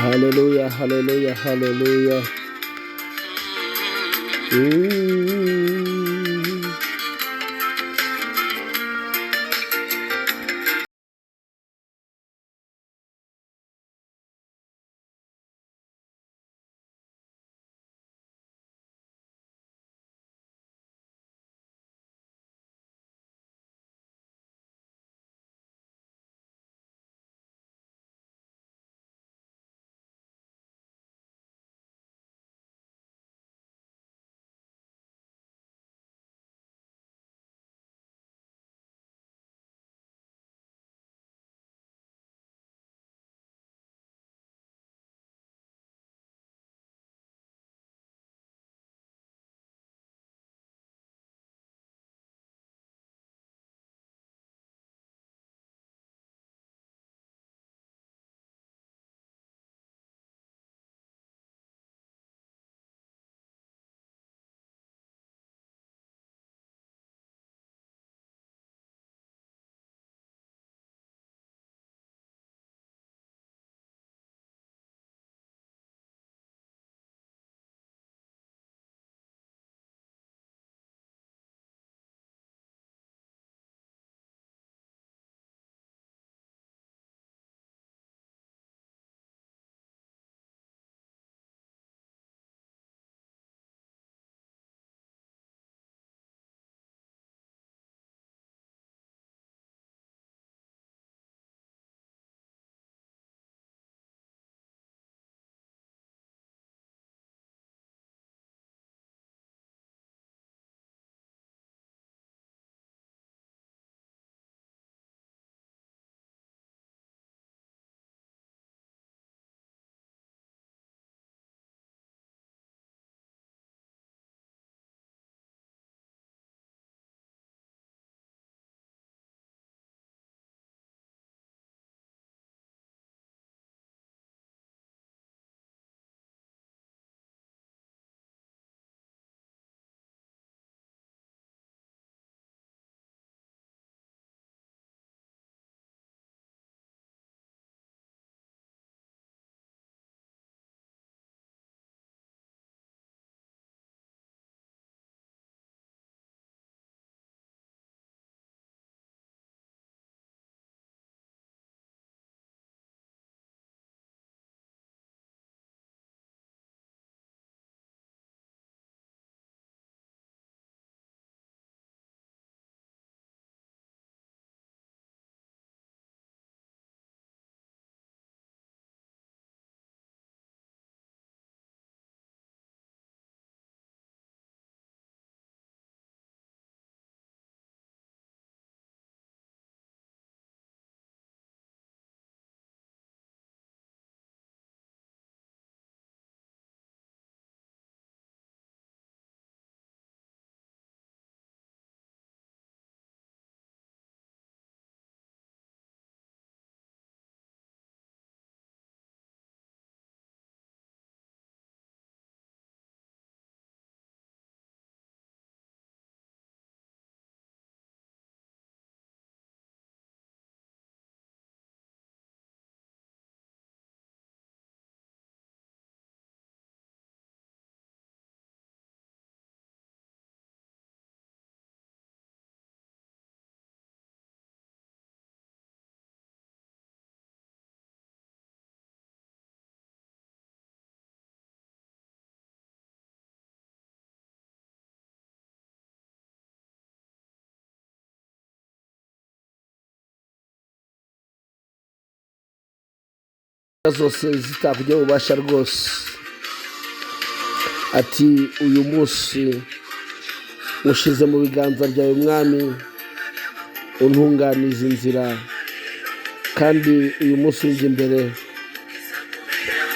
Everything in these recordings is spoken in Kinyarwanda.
Hallelujah, hallelujah, hallelujah. Zose zitakujya ububasha rwose. Ati uyu munsi ushize mu biganza byawe mwami, untunganiza inzira, kandi uyu munsi ujya imbere,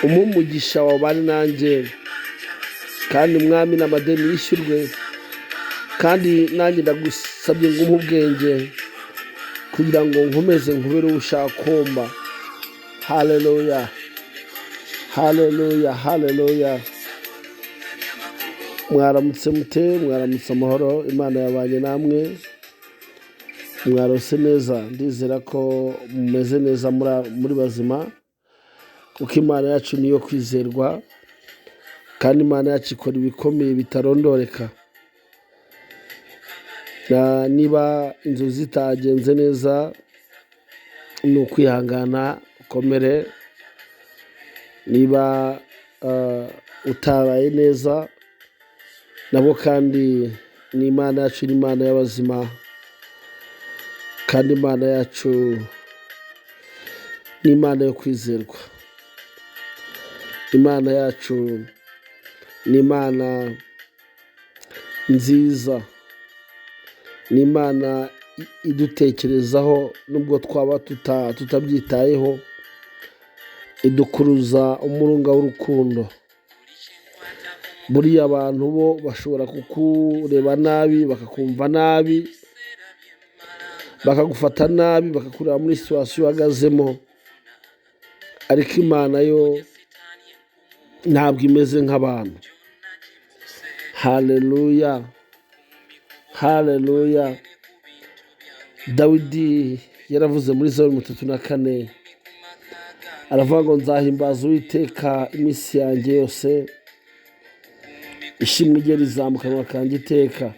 umugisha wabane nanjye, kandi mwami n'amadeni yishyurwe, kandi nanjye ndagusabye ngo umpe ubwenge kugira ngo nkomeze nkubere ushaka kumba. Haleluya, haleluya, haleluya. Mwaramutse mute, mwaramutse amahoro, Imana yabanye namwe, mwarose neza, ndizera ko mumeze neza muri bazima, kuko imana yacu niyo kwizerwa kandi imana yacu ikora ibikomeye bitarondoreka. Niba inzu zitagenze neza ni ukwihangana ukomere, niba utabaye neza nabo kandi ni imana yacu, ni imana y'abazima kandi imana yacu ni imana yo kwizerwa. Imana yacu ni imana nziza, ni imana idutekerezaho nubwo twaba tutabyitayeho, idukuruza umurunga w'urukundo. Buriya abantu bo bashobora kukureba nabi, bakakumva nabi, bakagufata nabi, bakakureba muri situwasiyo uhagazemo, ariko imana yo ntabwo imeze nk'abantu. Haleluya, haleluya. Dawidi yaravuze muri Zaburi 34 aravuga ngo nzahimbaza uwiteka iminsi yanjye yose, ishimwe rye rizamuka mu kanwa kanjye iteka.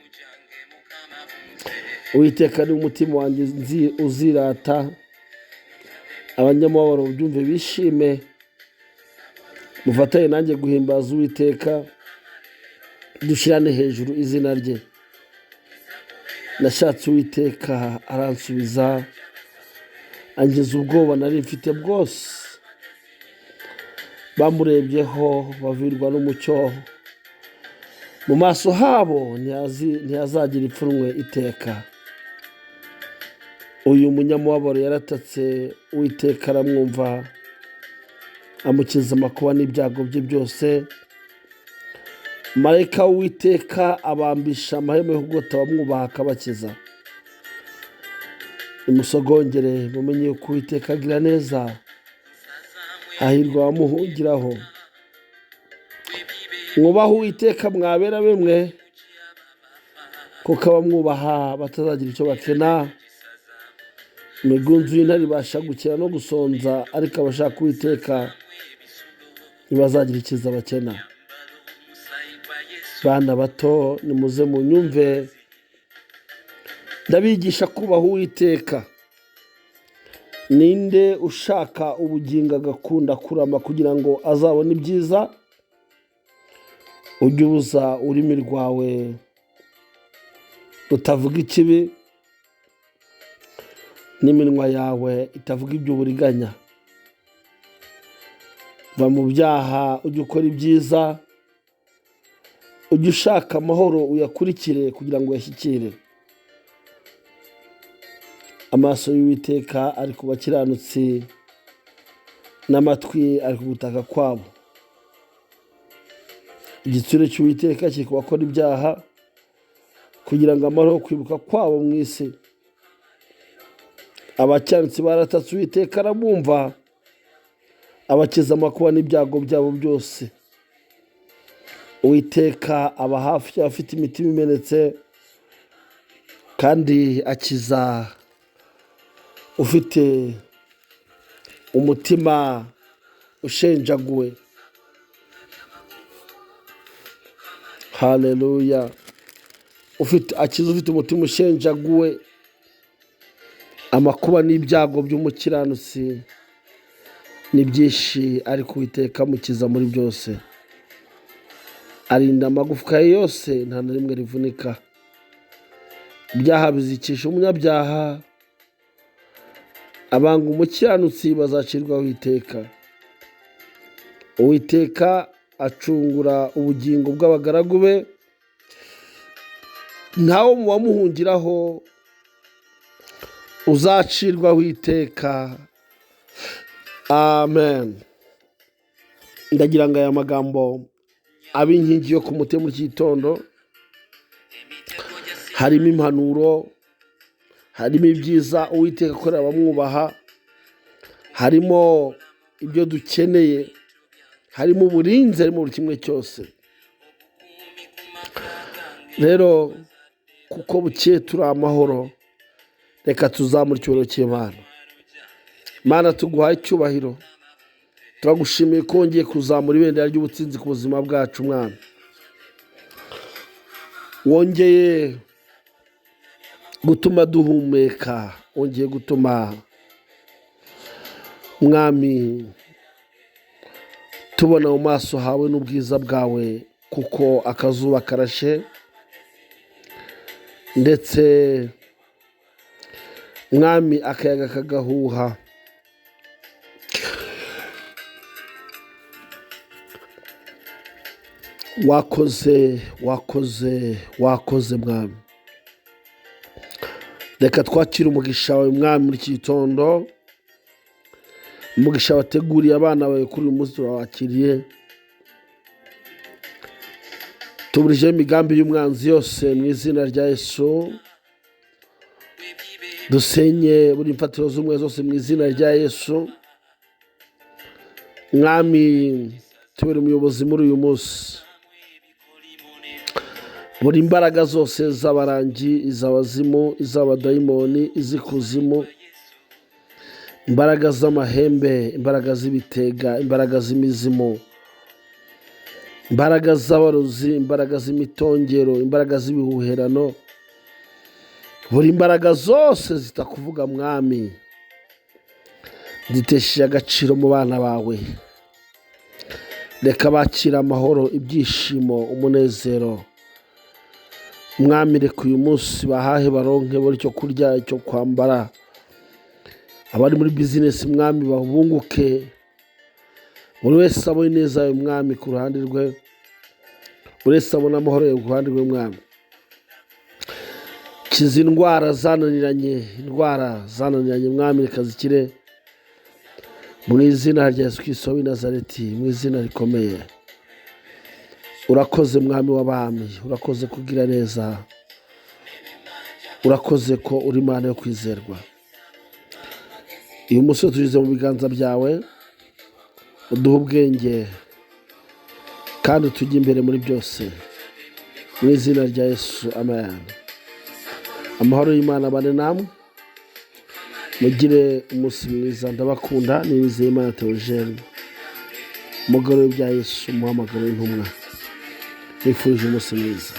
Uwiteka ni umutima wanjye uzirata, abanyamubabaro byumve bishime. Mufatanye nanjye guhimbaza uwiteka, dushyirane hejuru izina rye. Nashatse uwiteka aransubiza, angiza ubwoba nari mfite bwose. Bamurebyeho bavirwa n'umucyo, mu maso habo ntihazagira ipfunwe iteka. Uyu munyamubabaro yaratatse, uwiteka aramwumva, amukiza amakuba n'ibyago bye byose. Marayika w'uwiteka abambisha amahema yo kugota abamwubaha akabakiza. Nimusogongere mumenye yuko uwiteka agira neza, hahirwa abamuhungiraho. Mwubahe uwiteka mwabera bemwe, kuko abamwubaha batazagira icyo bakena. Imigunzu y'intare ibasha gukena no gusonza, ariko abashaka uwiteka ntibazagira icyiza bakena. Bana bato nimuze munyumve, ndabigisha kubaha uwiteka. Ninde ushaka ubugingo agakunda kurama kugira ngo azabone ibyiza? Ujye ubuza ururimi rwawe rutavuga ikibi, n'iminwa yawe itavuga iby'uburiganya. Va mu byaha ujye ukora ibyiza, ujye ushaka amahoro uyakurikire kugira ngo uyashyikire. Amaso y'uwiteka ari ku bakiranutsi, n'amatwi ari ku gutaka kwabo. Igitsure cy'uwiteka kiri ku bakora ibyaha, kugira ngo amahoro yo kwibuka kwabo mu isi. Abakiranutsi baratatse uwiteka arabumva, abakiza amakuba n'ibyago byabo byose. Uwiteka aba hafi y'abafite imitima imenetse, kandi akiza ufite umutima ushenjaguwe. Haleluya. Akiza ufite umutima ushenjaguwe. Amakuba n'ibyago by'umukiranutsi ni byinshi, ariko uwiteka amukiza muri byose. Arinda amagufwa ye yose, nta na rimwe rivunika. Ibyaha bizikisha umunyabyaha, abanga umukiranutsi bazacirwaho iteka. Uwiteka acungura ubugingo bw'abagaragu be, ntawe mu bamuhungiraho uzacirwaho iteka. Amen. Ndagira ngo aya magambo abe inkingi yo ku mutima muri iki gitondo. Harimo impanuro, harimo ibyiza uwiteka akorera abamwubaha, harimo ibyo dukeneye, harimo uburinzi, harimo buri kimwe cyose. Rero kuko bukeye turi amahoro, reka tuzamure icyubahiro cy'Imana. Mana, tuguhaye icyubahiro, turagushimiye ko wongeye kuzamura ibendera ry'ubutsinzi ku buzima bwacu mwami. Wongeye gutuma duhumeka, wongeye gutuma mwami tubona mu maso hawe n'ubwiza bwawe, kuko akazuba karashe ndetse mwami akayaga kagahuha. wakoze mwami. Reka twakire umugisha wawe mwami muri iki gitondo, umugisha wateguriye abana bawe kuri uyu munsi turawakiriye. Tuburije imigambi y'umwanzi yose mu izina rya Yesu. Dusenye buri mfatiro z'umwe zose mu izina rya Yesu. Mwami tubere umuyobozi muri uyu munsi. Buri imbaraga zose z'abarangi, iz'abazimu, iz'abadayimoni, iz'ikuzimu, imbaraga z'amahembe, imbaraga z'ibitega, imbaraga z'imizimu, imbaraga z'abarozi, imbaraga z'imitongero, imbaraga z'ibihuherano, buri imbaraga zose zitakuvuga mwami, zitesheje agaciro mu bana bawe. Reka bakira amahoro, ibyishimo, umunezero mwami. Reka uyu munsi bahahe baronke buri cyo kurya, icyo kwambara. Abari muri bizinesi mwami babunguke, buri wese abone neza yawe mwami ku ruhande rwe, buri wese abone amahoro yawe ku ruhande rwe mwami. Kiza indwara zananiranye mwami, reka zikire mu izina rya Yesu Kristo w'i Nazareti, mu izina rikomeye. Urakoze mwami w'abami, urakoze kugira neza, urakoze ko uri Imana yo kwizerwa. Uyu munsi tugize mu biganza byawe, uduhe ubwenge kandi tujye imbere muri byose, mu izina rya Yesu, amen. Amahoro y'Imana abane namwe, mugire umunsi mwiza. Ndabakunda. Ni Nizeyimana Theogene, umugore w'ibya Yesu, umuhamagaro w'intumwa. Nifurije umunsi mwiza.